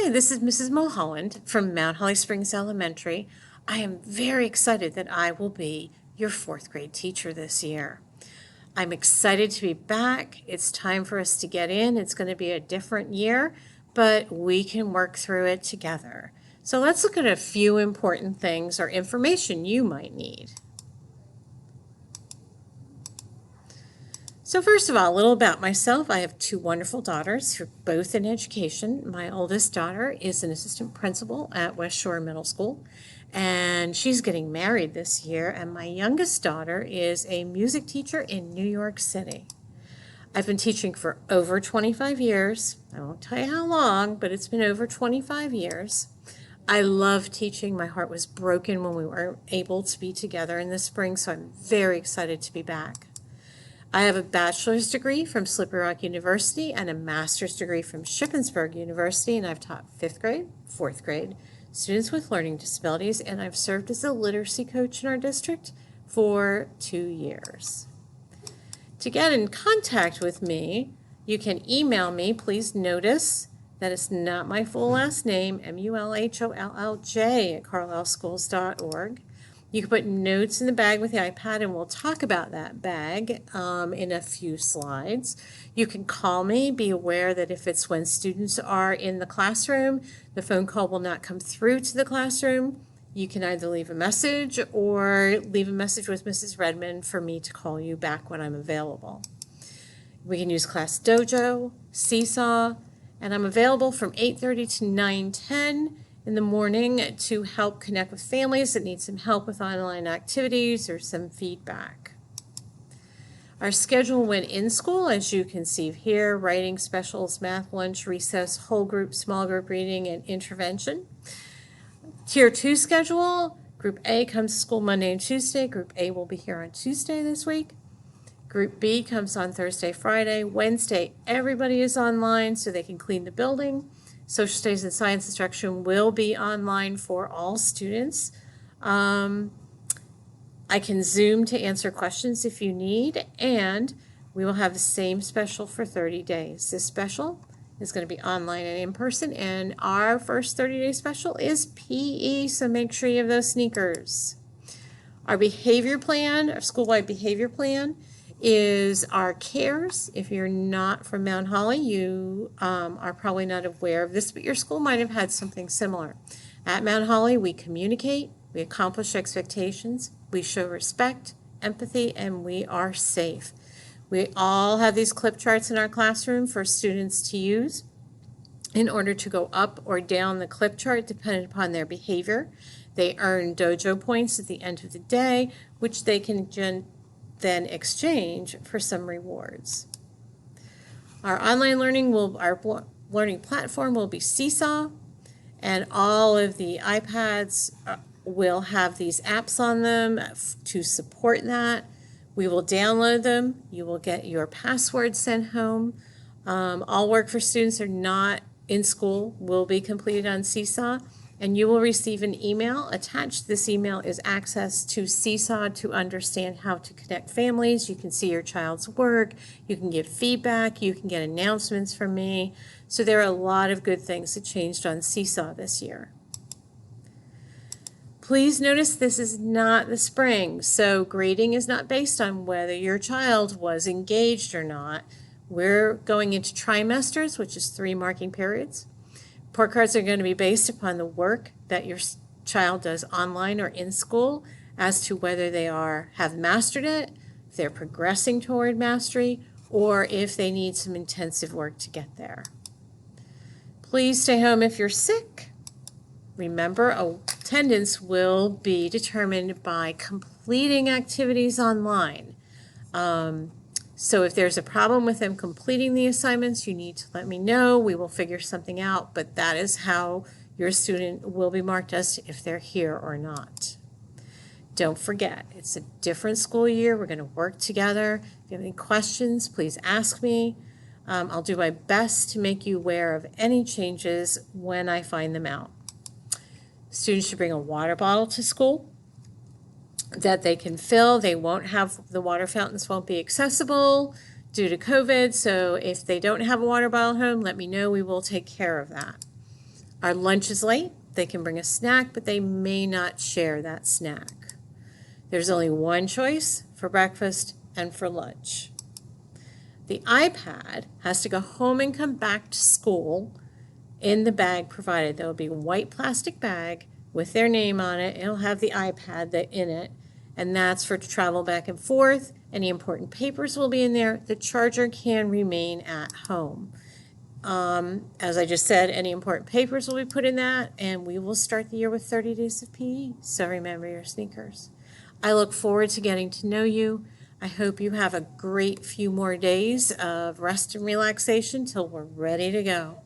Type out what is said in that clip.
Hi, this is Mrs. Mulholland from Mount Holly Springs Elementary. I am very excited that I will be your fourth grade teacher this year. I'm excited to be back. It's time for us to get in. It's going to be a different year, but we can work through it together. So let's look at a few important things or information you might need. So first of all, a little about myself. I have two wonderful daughters who are both in education. My oldest daughter is an assistant principal at West Shore Middle School, and she's getting married this year. And my youngest daughter is a music teacher in New York City. I've been teaching for over 25 years. I won't tell you how long, but it's been over 25 years. I love teaching. My heart was broken when we weren't able to be together in the spring, so I'm very excited to be back. I have a bachelor's degree from Slippery Rock University and a master's degree from Shippensburg University, and I've taught 5th grade, 4th grade, students with learning disabilities, and I've served as a literacy coach in our district for 2 years. To get in contact with me, you can email me. Please notice that it's not my full last name, mulhollj@carlisleschools.org. You can put notes in the bag with the iPad, and we'll talk about that bag in a few slides. You can call me. Be aware that if it's when students are in the classroom, the phone call will not come through to the classroom. You can either leave a message or leave a message with Mrs. Redmond for me to call you back when I'm available. We can use Class Dojo, Seesaw, and I'm available from 8:30 to 9:10 in the morning to help connect with families that need some help with online activities or some feedback. Our schedule when in school, as you can see here, writing specials, math, lunch, recess, whole group, small group reading, and intervention. Tier 2 schedule, Group A comes to school Monday and Tuesday. Group A will be here on Tuesday this week. Group B comes on Thursday, Friday. Wednesday, everybody is online so they can clean the building. Social studies and science instruction will be online for all students. I can Zoom to answer questions if you need, and we will have the same special for 30 days. This special is going to be online and in person, and our first 30-day special is PE, so make sure you have those sneakers. Our behavior plan, our school-wide behavior plan, is our CARES. If you're not from Mount Holly, you are probably not aware of this, but your school might have had something similar. At Mount Holly, we communicate, we accomplish expectations, we show respect, empathy, and we are safe. We all have these clip charts in our classroom for students to use in order to go up or down the clip chart depending upon their behavior. They earn dojo points at the end of the day, which they can then exchange for some rewards. Our online learning our learning platform will be Seesaw, and all of the iPads will have these apps on them to support that. We will download them. You will get your password sent home. All work for students are not in school will be completed on Seesaw, and you will receive an email. Attached to this email is access to Seesaw to understand how to connect families. You can see your child's work. You can give feedback. You can get announcements from me. So there are a lot of good things that changed on Seesaw this year. Please notice this is not the spring, so grading is not based on whether your child was engaged or not. We're going into trimesters, which is 3 marking periods. Report cards are going to be based upon the work that your child does online or in school as to whether they have mastered it, if they're progressing toward mastery, or if they need some intensive work to get there. Please stay home if you're sick. Remember, attendance will be determined by completing activities online. So if there's a problem with them completing the assignments, you need to let me know. We will figure something out, but that is how your student will be marked as if they're here or not. Don't forget, it's a different school year. We're going to work together. If you have any questions, please ask me. I'll do my best to make you aware of any changes when I find them out. Students should bring a water bottle to school that they can fill. The water fountains won't be accessible due to COVID, so if they don't have a water bottle at home, let me know. We will take care of that. our lunch is late, they can bring a snack, but they may not share that snack. There's only one choice for breakfast and for lunch. The iPad has to go home and come back to school in the bag provided. There will be a white plastic bag with their name on it. It'll have the iPad in it, and that's for to travel back and forth. Any important papers will be in there. The charger can remain at home. As I just said, any important papers will be put in that, and we will start the year with 30 days of PE. So remember your sneakers. I look forward to getting to know you. I hope you have a great few more days of rest and relaxation till we're ready to go.